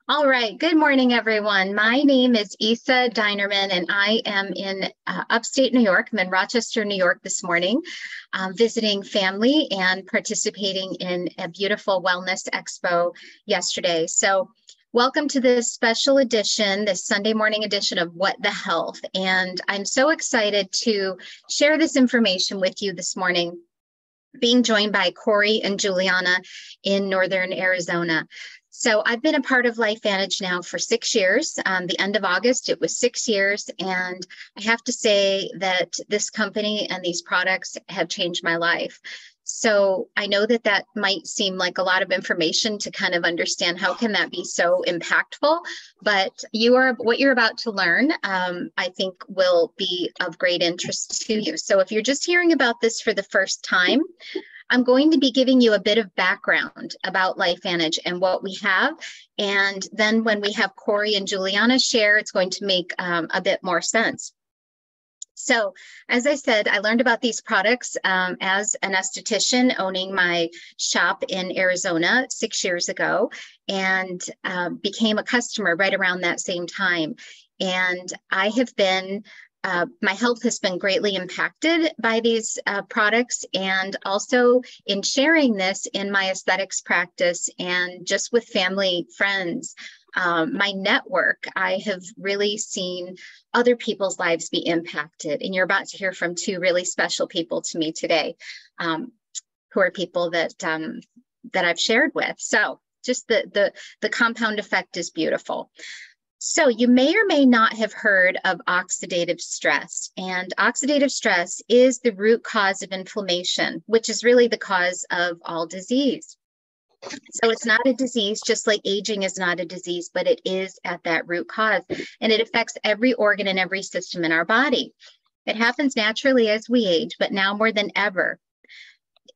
All right. Good morning, everyone. My name is Isa Dinerman, and I am in upstate New York. I'm in Rochester, New York this morning, visiting family and participating in a beautiful wellness expo yesterday. So welcome to this special edition, this Sunday morning edition of What the Health. And I'm so excited to share this information with you this morning, being joined by Corie and Juliana in Northern Arizona. So I've been a part of LifeVantage now for 6 years. The end of August, it was 6 years. And I have to say that this company and these products have changed my life. So I know that that might seem like a lot of information to kind of understand how can that be so impactful, but what you're about to learn, I think will be of great interest to you. So if you're just hearing about this for the first time, I'm going to be giving you a bit of background about LifeVantage and what we have. And then when we have Corie and Juliana share, it's going to make a bit more sense. So as I said, I learned about these products as an esthetician owning my shop in Arizona 6 years ago, and became a customer right around that same time. And I have been my health has been greatly impacted by these products, and also in sharing this in my aesthetics practice and just with family, friends, my network, I have really seen other people's lives be impacted. And you're about to hear from two really special people to me today, who are people that I've shared with. So just the compound effect is beautiful. So you may or may not have heard of oxidative stress, and oxidative stress is the root cause of inflammation, which is really the cause of all disease. So it's not a disease, just like aging is not a disease, but it is at that root cause, and it affects every organ and every system in our body. It happens naturally as we age, but now more than ever,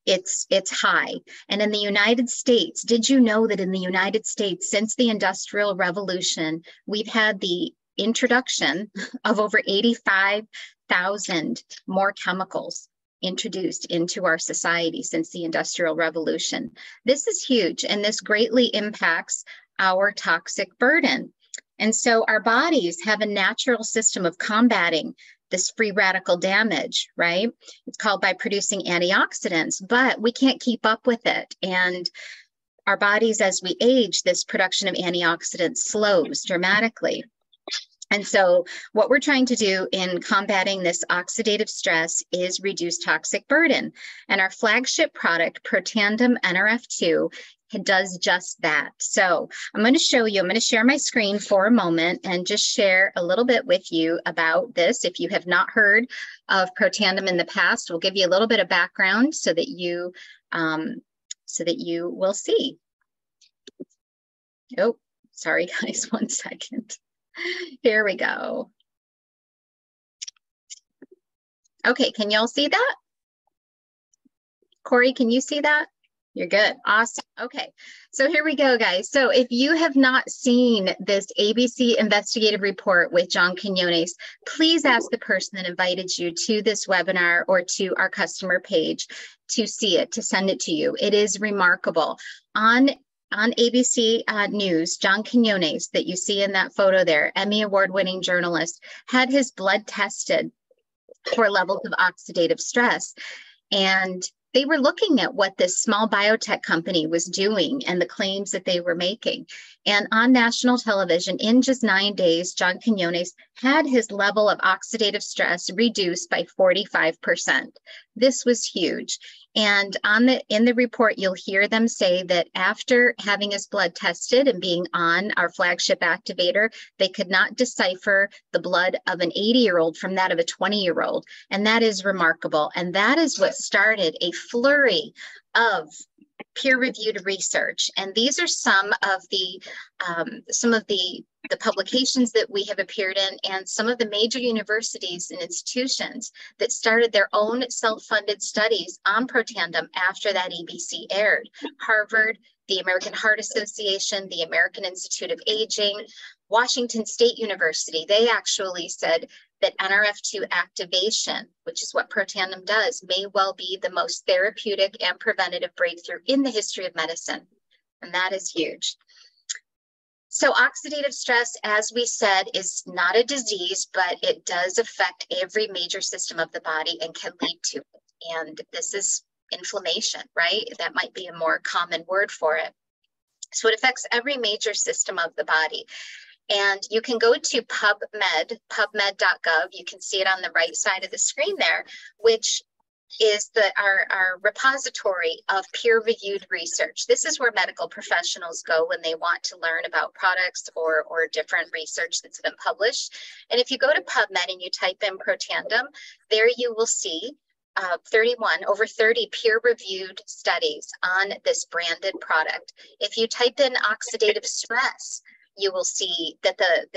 it's high. And in the United States, did you know that in the United States, since the Industrial Revolution, we've had the introduction of over 85,000 more chemicals introduced into our society since the Industrial Revolution? This is huge, and this greatly impacts our toxic burden. And so our bodies have a natural system of combating this free radical damage, right? It's called by producing antioxidants, but we can't keep up with it. And our bodies, as we age, this production of antioxidants slows dramatically. And so what we're trying to do in combating this oxidative stress is reduce toxic burden. And our flagship product, Protandim NRF2, it does just that. So I'm going to show you, I'm going to share my screen for a moment and just share a little bit with you about this. If you have not heard of Protandim in the past, we'll give you a little bit of background so that you will see. Oh, sorry guys, 1 second. Here we go. Okay, can y'all see that? Corie, can you see that? You're good. Awesome. Okay. So here we go, guys. So if you have not seen this ABC investigative report with John Quinones, please ask the person that invited you to this webinar or to our customer page to see it, to send it to you. It is remarkable. On ABC News, John Quinones, that you see in that photo there, Emmy Award-winning journalist, had his blood tested for levels of oxidative stress. And they were looking at what this small biotech company was doing and the claims that they were making. And on national television, in just 9 days, John Quinones had his level of oxidative stress reduced by 45%. This was huge. And in the report, you'll hear them say that after having his blood tested and being on our flagship activator, they could not decipher the blood of an 80-year-old from that of a 20-year-old. And that is remarkable. And that is what started a flurry of peer-reviewed research. And these are some of the publications that we have appeared in, and some of the major universities and institutions that started their own self-funded studies on Protandim after that ABC aired. Harvard, the American Heart Association, the American Institute of Aging, Washington State University, they actually said that NRF2 activation, which is what Protandim does, may well be the most therapeutic and preventative breakthrough in the history of medicine. And that is huge. So oxidative stress, as we said, is not a disease, but it does affect every major system of the body and can lead to it. And this is inflammation, right? That might be a more common word for it. So it affects every major system of the body. And you can go to PubMed, pubmed.gov. You can see it on the right side of the screen there, which is our repository of peer-reviewed research. This is where medical professionals go when they want to learn about products or different research that's been published. And if you go to PubMed and you type in Protandim, there you will see over 30 peer-reviewed studies on this branded product. If you type in oxidative stress, you will see that the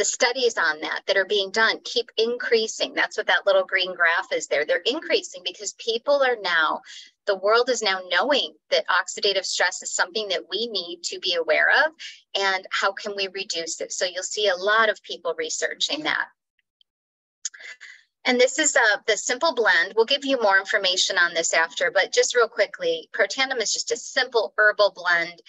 studies on that are being done keep increasing. That's what that little green graph is there. They're increasing because the world is now knowing that oxidative stress is something that we need to be aware of, and how can we reduce it? So you'll see a lot of people researching that. And this is the simple blend. We'll give you more information on this after, but just real quickly, Protandim is just a simple herbal blend.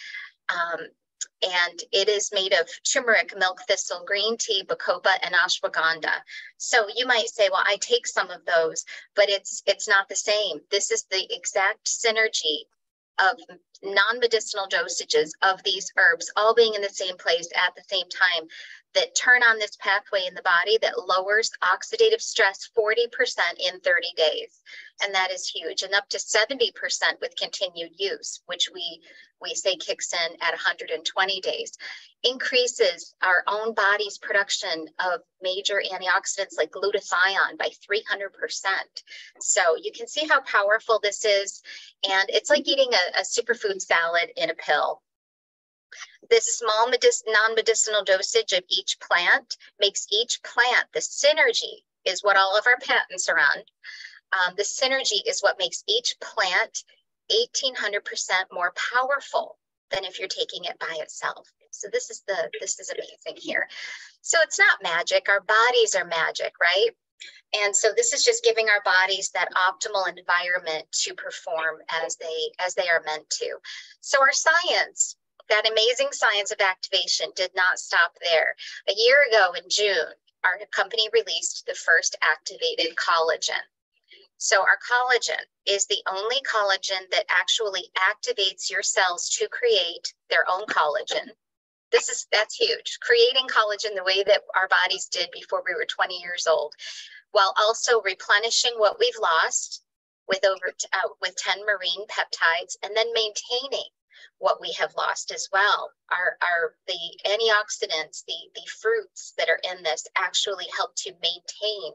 And it is made of turmeric, milk thistle, green tea, bacopa, and ashwagandha. So you might say, well, I take some of those, but it's not the same. This is the exact synergy of non-medicinal dosages of these herbs all being in the same place at the same time that turn on this pathway in the body that lowers oxidative stress 40% in 30 days. And that is huge. And up to 70% with continued use, which we say kicks in at 120 days, increases our own body's production of major antioxidants like glutathione by 300%. So you can see how powerful this is. And it's like eating a superfood salad in a pill. This small non-medicinal dosage of each plant makes each plant, the synergy is what all of our patents are on. The synergy is what makes each plant 1,800% more powerful than if you're taking it by itself. So this is amazing here. So it's not magic. Our bodies are magic, right? And so this is just giving our bodies that optimal environment to perform as they are meant to. So our science, that amazing science of activation, did not stop there. A year ago in June, our company released the first activated collagen. So our collagen is the only collagen that actually activates your cells to create their own collagen. That's huge. Creating collagen the way that our bodies did before we were 20 years old, while also replenishing what we've lost with 10 marine peptides, and then maintaining what we have lost as well. The antioxidants, the fruits that are in this actually help to maintain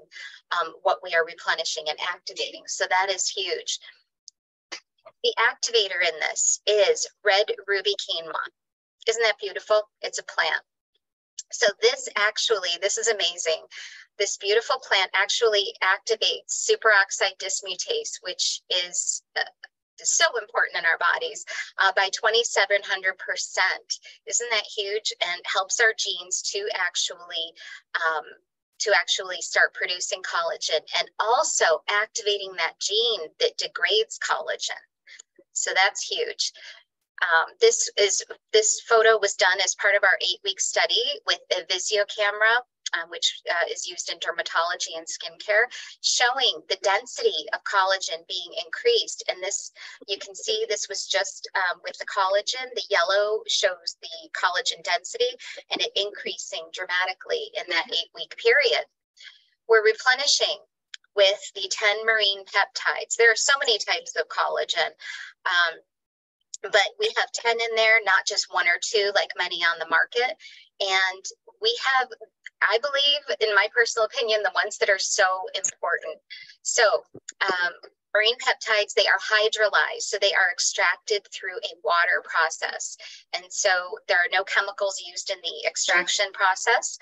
what we are replenishing and activating. So that is huge. The activator in this is red ruby quinoa. Isn't that beautiful? It's a plant. So this is amazing. This beautiful plant actually activates superoxide dismutase, which is so important in our bodies, by 2,700%. Isn't that huge? And helps our genes to actually start producing collagen, and also activating that gene that degrades collagen. So that's huge. This photo was done as part of our 8-week study with a Visio camera, which is used in dermatology and skincare, showing the density of collagen being increased. And this, you can see this was just with the collagen. The yellow shows the collagen density and it increasing dramatically in that 8-week period. We're replenishing with the 10 marine peptides. There are so many types of collagen. But we have 10 in there, not just 1 or 2 like many on the market. And we have, I believe, in my personal opinion, the ones that are so important. So marine peptides, they are hydrolyzed, so they are extracted through a water process. And so there are no chemicals used in the extraction process.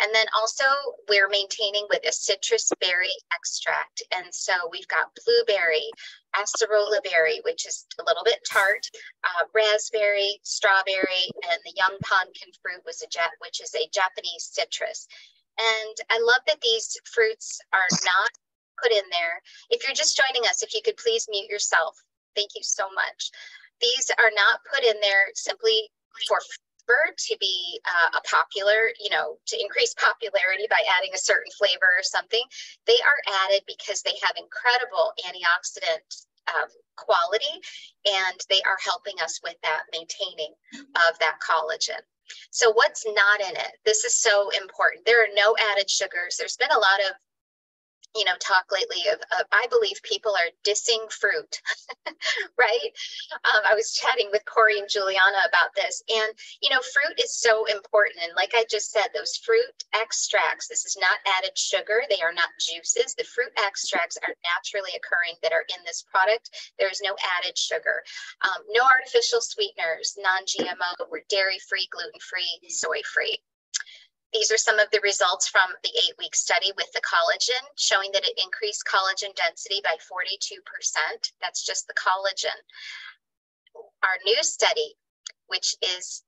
And then also we're maintaining with a citrus berry extract. And so we've got blueberry, acerola berry, which is a little bit tart, raspberry, strawberry, and the young pumpkin fruit, which is a Japanese citrus. And I love that these fruits are not put in there. If you're just joining us, if you could please mute yourself. Thank you so much. These are not put in there simply for flavor to be a popular, to increase popularity by adding a certain flavor or something. They are added because they have incredible antioxidant quality, and they are helping us with that maintaining of that collagen. So what's not in it? This is so important. There are no added sugars. There's been a lot of talk lately of I believe people are dissing fruit, right? I was chatting with Corie and Juliana about this, and fruit is so important. And like I just said, those fruit extracts, this is not added sugar. They are not juices. The fruit extracts are naturally occurring that are in this product. There is no added sugar, no artificial sweeteners, non-GMO, we're dairy-free, gluten-free, soy-free. These are some of the results from the 8-week study with the collagen, showing that it increased collagen density by 42%. That's just the collagen. Our new study, which is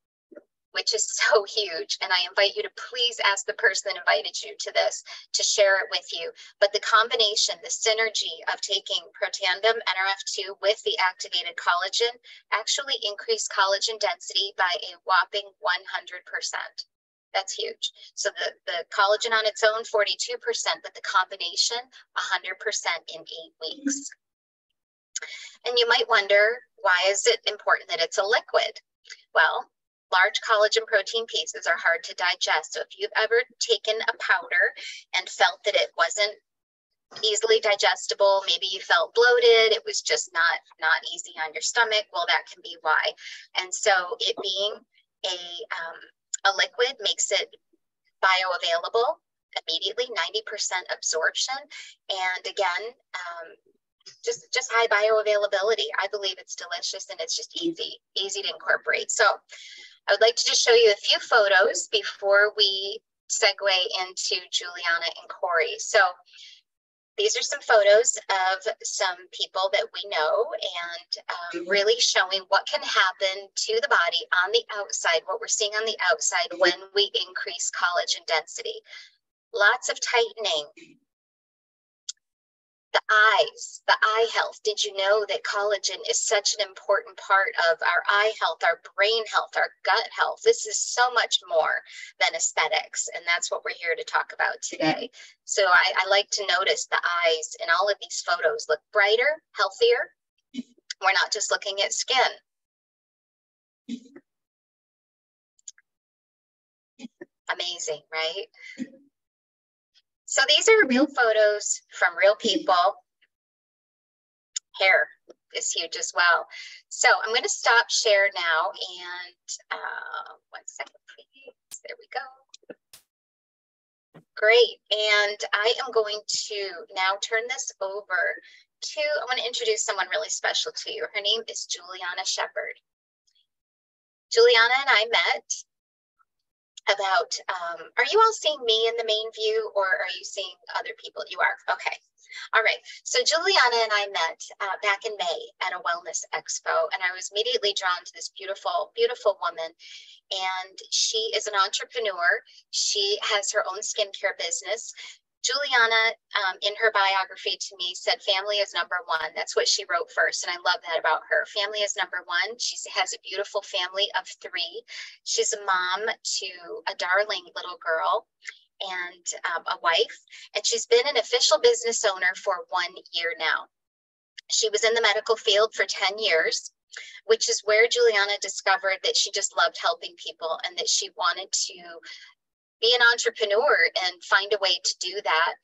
so huge, and I invite you to please ask the person that invited you to this to share it with you. But the combination, the synergy of taking Protandim NRF2 with the activated collagen actually increased collagen density by a whopping 100%. That's huge. So the collagen on its own, 42%, but the combination, 100% in 8 weeks. And you might wonder, why is it important that it's a liquid? Well, large collagen protein pieces are hard to digest. So if you've ever taken a powder and felt that it wasn't easily digestible, maybe you felt bloated, it was just not easy on your stomach, well, that can be why. And so it being a liquid makes it bioavailable immediately, 90% absorption. And again, just high bioavailability. I believe it's delicious, and it's just easy to incorporate. So I would like to just show you a few photos before we segue into Juliana and Corie. So these are some photos of some people that we know, and really showing what can happen to the body on the outside, what we're seeing on the outside when we increase collagen density. Lots of tightening. The eyes, the eye health. Did you know that collagen is such an important part of our eye health, our brain health, our gut health? This is so much more than aesthetics, and that's what we're here to talk about today. So I like to notice the eyes in all of these photos look brighter, healthier. We're not just looking at skin. Amazing, right? So these are real photos from real people. Hair is huge as well. So I'm going to stop share now, and 1 second, please. There we go. Great. And I am going to now turn this over to, I want to introduce someone really special to you. Her name is Juliana Shepard. Juliana and I met about, are you all seeing me in the main view, or are you seeing other people? You are, okay. All right, so Juliana and I met back in May at a wellness expo, and I was immediately drawn to this beautiful, beautiful woman. And she is an entrepreneur. She has her own skincare business. Juliana, in her biography to me, said family is number one. That's what she wrote first, and I love that about her. Family is number one. She has a beautiful family of 3. She's a mom to a darling little girl and a wife, and she's been an official business owner for 1 year now. She was in the medical field for 10 years, which is where Juliana discovered that she just loved helping people and that she wanted to be an entrepreneur and find a way to do that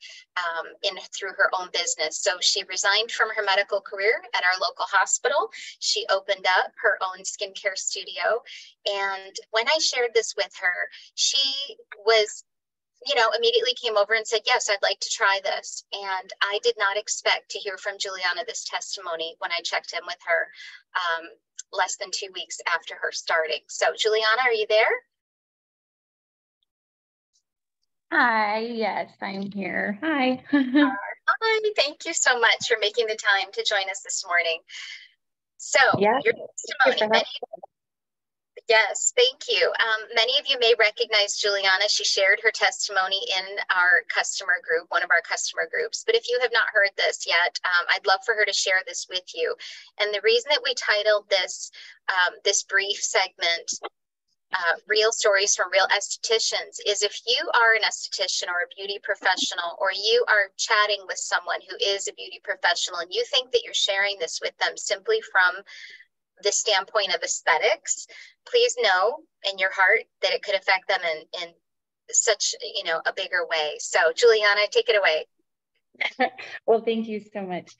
through her own business. So she resigned from her medical career at our local hospital. She opened up her own skincare studio. And when I shared this with her, she was, immediately came over and said, yes, I'd like to try this. And I did not expect to hear from Juliana this testimony when I checked in with her less than 2 weeks after her starting. So Juliana, are you there? Hi, yes, I'm here. Hi. Hi, thank you so much for making the time to join us this morning. So Yeah, your testimony, yes, thank you. Many of you may recognize Juliana. She shared her testimony in our customer group, one of our customer groups. But if you have not heard this yet, I'd love for her to share this with you. And the reason that we titled this, this brief segment, real stories from real estheticians is if you are an esthetician or a beauty professional, or you are chatting with someone who is a beauty professional and you think that you're sharing this with them simply from the standpoint of aesthetics, please know in your heart that it could affect them in such, a bigger way. So Juliana, take it away. Well, thank you so much.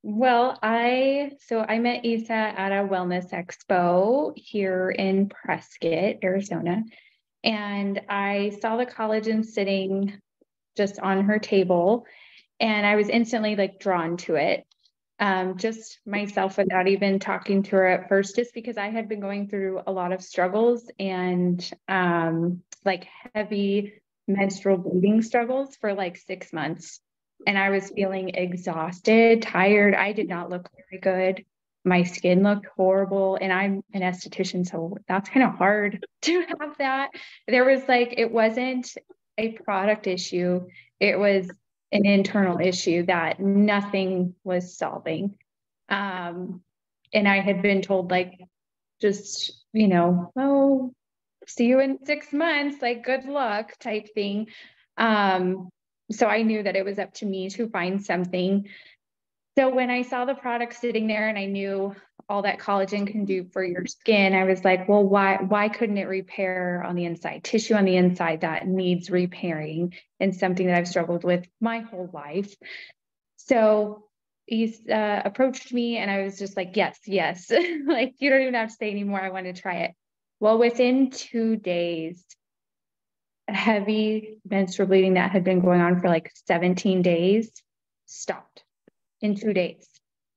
Well, I met Isa at a wellness expo here in Prescott, Arizona, and I saw the collagen sitting just on her table, and I was instantly like drawn to it. Just myself without even talking to her at first, just because I had been going through a lot of struggles and like heavy menstrual bleeding struggles for like 6 months. And I was feeling exhausted, tired. I did not look very good. My skin looked horrible. And I'm an esthetician, so that's kind of hard to have that. It wasn't a product issue. It was an internal issue that nothing was solving. And I had been told just, oh, see you in 6 months, like good luck type thing. So I knew that it was up to me to find something. So when I saw the product sitting there and I knew all that collagen can do for your skin, I was like, well, why couldn't it repair on the inside, tissue on the inside that needs repairing, and something that I've struggled with my whole life. So he approached me and I was just like, yes. Like, you don't even have to say anymore. I want to try it. Well, within 2 days, heavy menstrual bleeding that had been going on for like 17 days stopped in 2 days,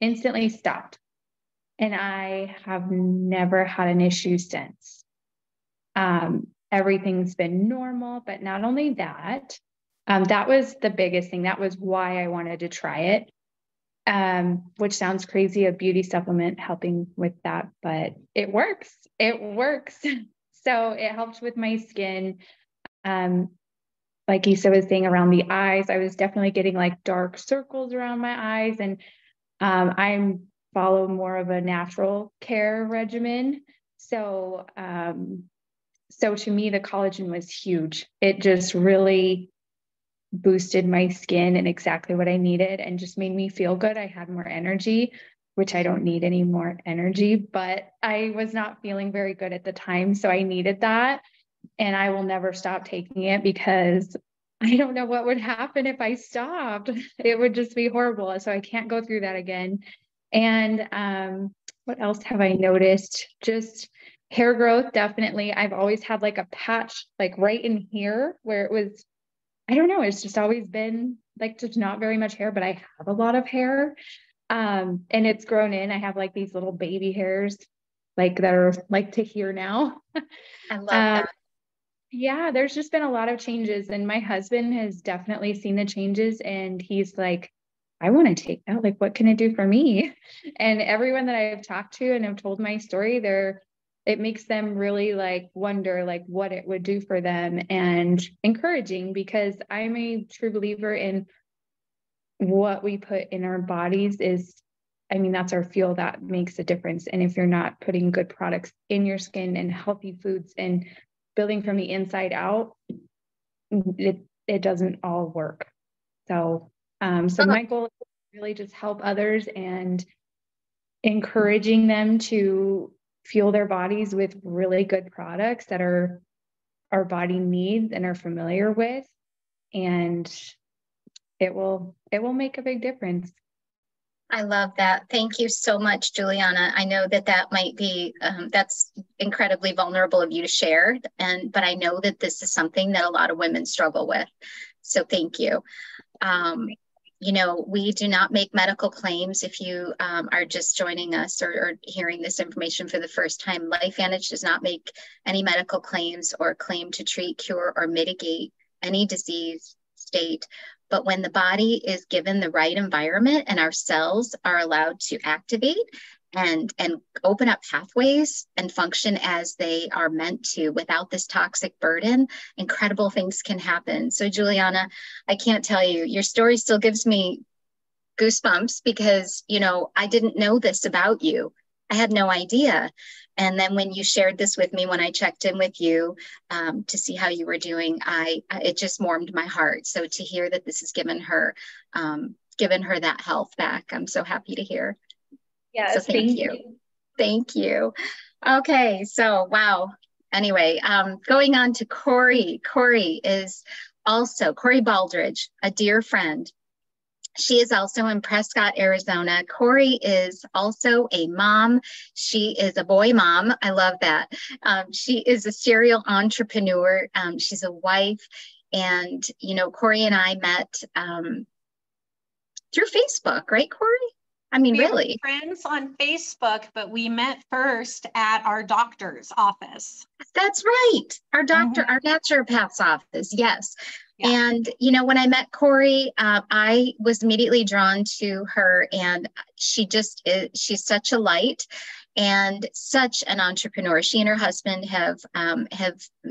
instantly stopped. And I have never had an issue since. Everything's been normal, but not only that, that was the biggest thing. That was why I wanted to try it, which sounds crazy, a beauty supplement helping with that, but it works. It works. So it helped with my skin. Like Issa was saying, around the eyes, I was definitely getting like dark circles around my eyes, and I'm follow more of a natural care regimen. So, so to me, the collagen was huge. It just really boosted my skin and exactly what I needed, and just made me feel good. I had more energy, which I don't need any more energy, but I was not feeling very good at the time. So I needed that. And I will never stop taking it, because I don't know what would happen if I stopped. It would just be horrible. So I can't go through that again. And what else have I noticed? Just hair growth, definitely. I've always had like a patch like right in here where it was, I don't know, it's just always been like just not very much hair, but I have a lot of hair. And it's grown in. I have like these little baby hairs like that are like to here now. I love that. Yeah, there's just been a lot of changes, and my husband has definitely seen the changes, and he's like, I want to take that. Like, what can it do for me? And everyone that I've talked to and have told my story, it makes them really like wonder like what it would do for them, and encouraging, because I'm a true believer in what we put in our bodies that's our fuel that makes a difference. And if you're not putting good products in your skin and healthy foods and building from the inside out, it doesn't all work. So, my goal is to really just help others and encouraging them to fuel their bodies with really good products that our body needs and are familiar with, and it will make a big difference. I love that. Thank you so much, Juliana. I know that might be, that's incredibly vulnerable of you to share, but I know that this is something that a lot of women struggle with. So thank you. We do not make medical claims. If you are just joining us or hearing this information for the first time, LifeVantage does not make any medical claims or claim to treat, cure, or mitigate any disease state. But when the body is given the right environment and our cells are allowed to activate and open up pathways and function as they are meant to without this toxic burden, incredible things can happen. So Juliana, I can't tell you, your story still gives me goosebumps, because, I didn't know this about you. I had no idea. And then when you shared this with me, when I checked in with you to see how you were doing, it just warmed my heart. So to hear that this has given her that health back, I'm so happy to hear. So Yes, thank you. Thank you. Okay, so wow. Anyway, going on to Corie. Corie Baldridge, a dear friend. She is also in Prescott, Arizona. Corie is also a mom. She is a boy mom. I love that. She is a serial entrepreneur. She's a wife. And, you know, Corie and I met through Facebook, right, Corie? I mean, really. We were friends on Facebook, but we met first at our doctor's office. That's right. Our doctor, our naturopath's office. Yes. Yeah. And, you know, when I met Corie, I was immediately drawn to her, and she's such a light and such an entrepreneur. She and her husband have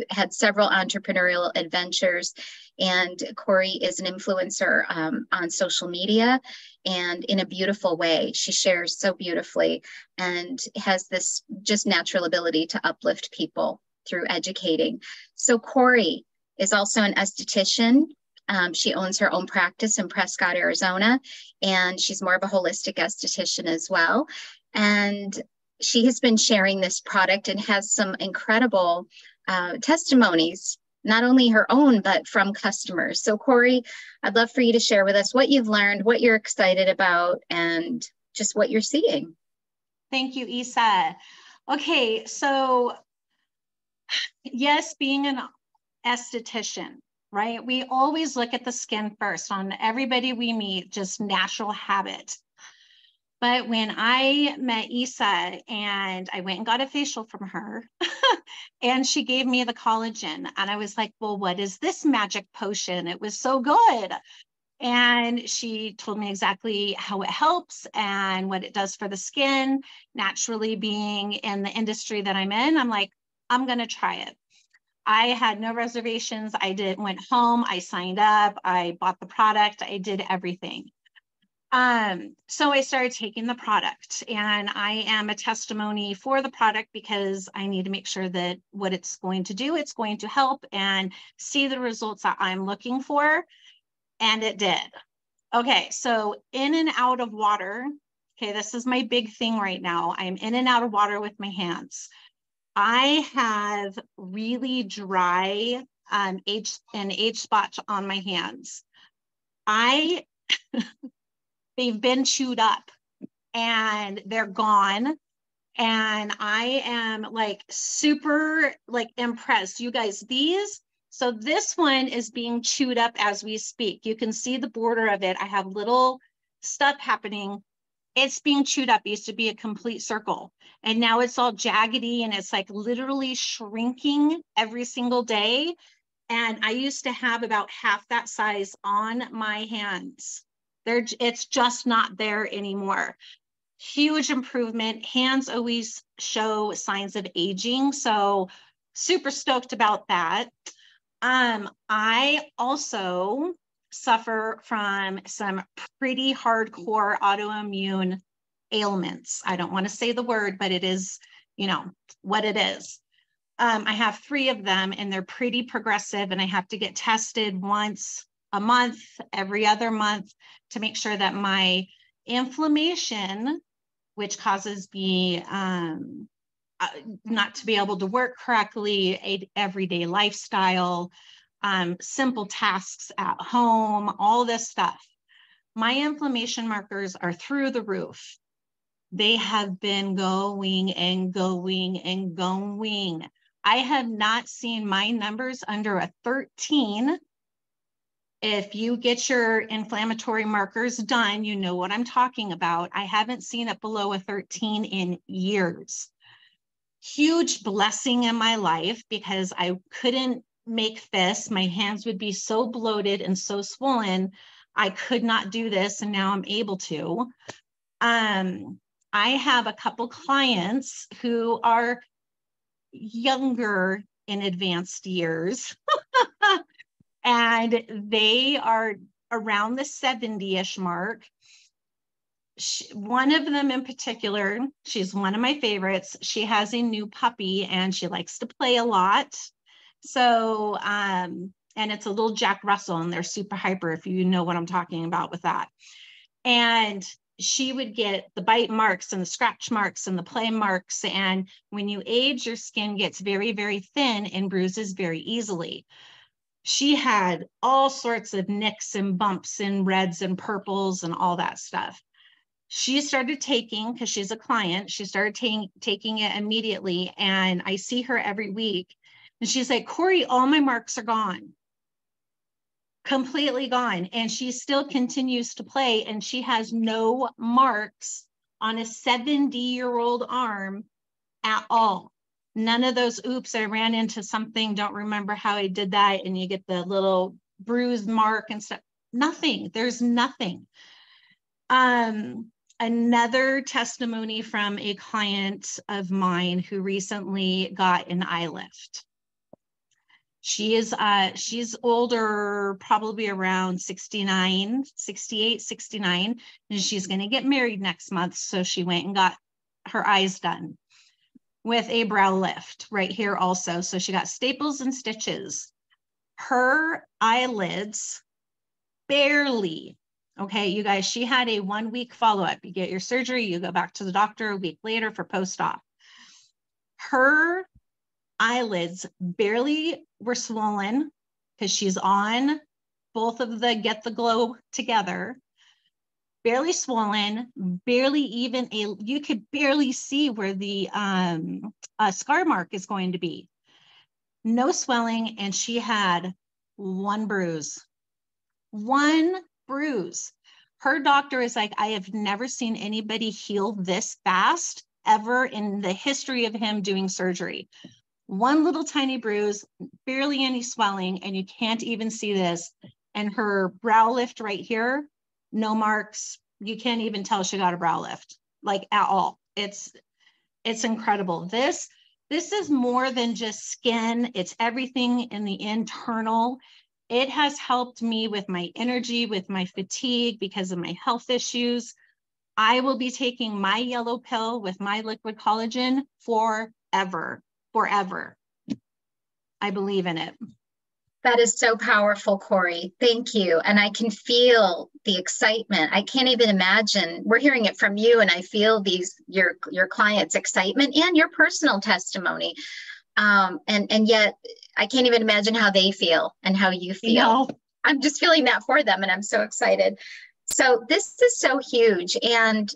had several entrepreneurial adventures, and Corie is an influencer on social media, and in a beautiful way. She shares so beautifully and has this just natural ability to uplift people through educating. So Corie is also an esthetician. She owns her own practice in Prescott, Arizona, and she's more of a holistic esthetician as well. And she has been sharing this product and has some incredible testimonies, not only her own, but from customers. So Corie, I'd love for you to share with us what you've learned, what you're excited about, and just what you're seeing. Thank you, Isa. Okay, so yes, being an esthetician, right? We always look at the skin first on everybody we meet, just natural habit. But when I met Isa and I went and got a facial from her and she gave me the collagen, and I was like, well, what is this magic potion? It was so good. And she told me exactly how it helps and what it does for the skin. Naturally, being in the industry that I'm in, I'm like, I'm going to try it. I had no reservations. Went home, I signed up, I bought the product, I did everything. So I started taking the product, and I am a testimony for the product because I need to make sure that what it's going to do, it's going to help and see the results that I'm looking for. And it did. Okay, so in and out of water. Okay, this is my big thing right now. I'm in and out of water with my hands. I have really dry age spots on my hands. They've been chewed up and they're gone. And I am like super like impressed. You guys, so this one is being chewed up as we speak. You can see the border of it. I have little stuff happening. It's being chewed up. It used to be a complete circle. And now it's all jaggedy and it's like literally shrinking every single day. And I used to have about half that size on my hands. It's just not there anymore. Huge improvement. Hands always show signs of aging. So super stoked about that. I also suffer from some pretty hardcore autoimmune ailments. I don't want to say the word, but it is, you know, what it is. I have 3 of them and they're pretty progressive, and I have to get tested once a month, every other month, to make sure that my inflammation, which causes me not to be able to work correctly, everyday lifestyle, simple tasks at home, all this stuff. My inflammation markers are through the roof. They have been going and going and going. I have not seen my numbers under a 13. If you get your inflammatory markers done, you know what I'm talking about. I haven't seen it below a 13 in years. Huge blessing in my life, because I couldn't make fists. My hands would be so bloated and so swollen. I could not do this, and now I'm able to. I have a couple clients who are younger in advanced years and they are around the 70-ish mark. one of them in particular, she's one of my favorites. She has a new puppy and she likes to play a lot. So, and it's a little Jack Russell, and they're super hyper, if you know what I'm talking about with that. And she would get the bite marks and the scratch marks and the play marks. And when you age, your skin gets very, very thin and bruises very easily. She had all sorts of nicks and bumps and reds and purples and all that stuff. She started taking, because she's a client, she started taking it immediately. And I see her every week. And she's like, Corie, all my marks are gone. Completely gone. And she still continues to play, and she has no marks on a 70-year-old arm at all. None of those, oops, I ran into something, don't remember how I did that, and you get the little bruised mark and stuff. Nothing. There's nothing. Another testimony from a client of mine who recently got an eye lift. She's older, probably around 69, 68, 69, and she's going to get married next month. So she went and got her eyes done with a brow lift right here also. So she got staples and stitches. Her eyelids barely, okay, you guys, she had a 1-week follow-up. You get your surgery, you go back to the doctor a week later for post-op. Her eyelids barely were swollen because she's on both of the Get the Glow together, barely swollen, barely even you could barely see where the scar mark is going to be. No swelling, and she had one bruise. One bruise. Her doctor is like, I have never seen anybody heal this fast ever in the history of him doing surgery. One little tiny bruise, barely any swelling, and you can't even see this. And her brow lift right here, no marks. You can't even tell she got a brow lift, like at all. It's incredible. This is more than just skin. It's everything in the internal. It has helped me with my energy, with my fatigue because of my health issues. I will be taking my yellow pill with my liquid collagen forever. Forever. I believe in it. That is so powerful, Corie. Thank you. And I can feel the excitement. I can't even imagine. We're hearing it from you, and I feel your clients' excitement and your personal testimony. And yet I can't even imagine how they feel and how you feel. No. I'm just feeling that for them, and I'm so excited. So this is so huge. And,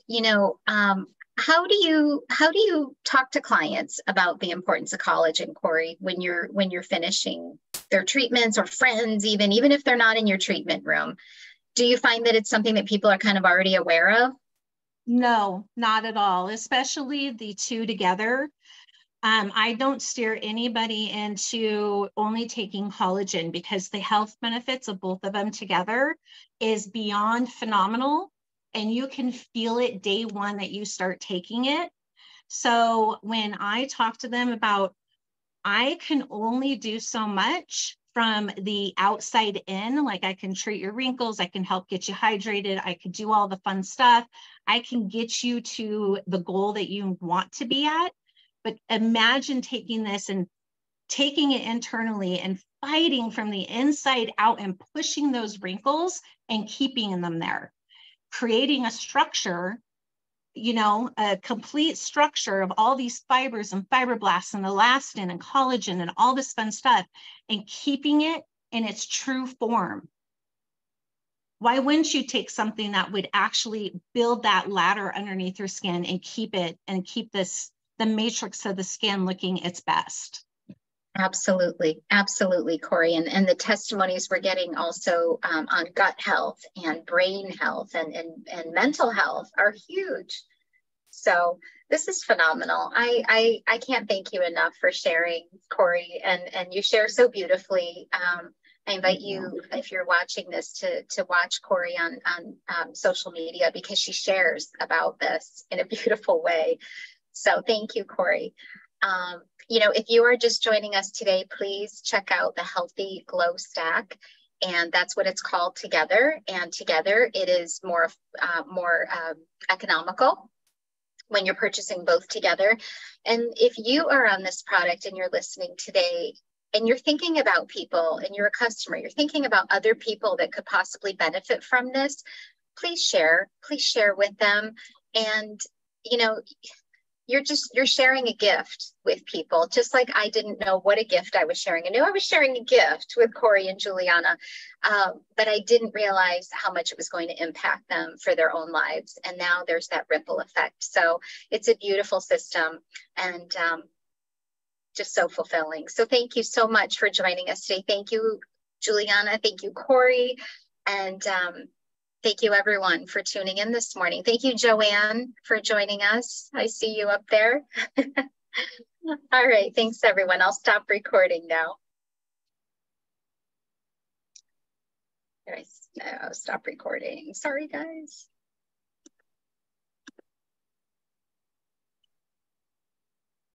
how do you talk to clients about the importance of collagen, Corie, when you're finishing their treatments, or friends, even if they're not in your treatment room? Do you find that it's something that people are kind of already aware of? No, not at all, especially the two together. I don't steer anybody into only taking collagen, because the health benefits of both of them together is beyond phenomenal. And you can feel it day one that you start taking it. So when I talk to them about, I can only do so much from the outside in, like I can treat your wrinkles, I can help get you hydrated, I can do all the fun stuff, I can get you to the goal that you want to be at. But imagine taking this and taking it internally and fighting from the inside out and pushing those wrinkles and keeping them there. Creating a structure, a complete structure of all these fibers and fibroblasts and elastin and collagen and all this fun stuff, and keeping it in its true form. Why wouldn't you take something that would actually build that ladder underneath your skin and keep it, and keep the matrix of the skin looking its best? Absolutely. Absolutely, Corie. And the testimonies we're getting also on gut health and brain health and mental health are huge. So this is phenomenal. I can't thank you enough for sharing, Corie, and you share so beautifully. I invite you, if you're watching this, to watch Corie on social media, because she shares about this in a beautiful way. So thank you, Corie. If you are just joining us today, please check out the Healthy Glow Stack. And that's what it's called, Together. And together it is more economical when you're purchasing both together. And if you are on this product and you're listening today and you're thinking about people and you're a customer, you're thinking about other people that could possibly benefit from this, please share with them. And, you know, you're sharing a gift with people, just like I didn't know what a gift I was sharing. I knew I was sharing a gift with Corie and Juliana, but I didn't realize how much it was going to impact them for their own lives. And now there's that ripple effect. So it's a beautiful system and just so fulfilling. So thank you so much for joining us today. Thank you, Juliana. Thank you, Corie. And thank you, everyone, for tuning in this morning. Thank you, Joanne, for joining us. I see you up there. All right. Thanks, everyone. I'll stop recording now. I'll stop recording. Sorry, guys.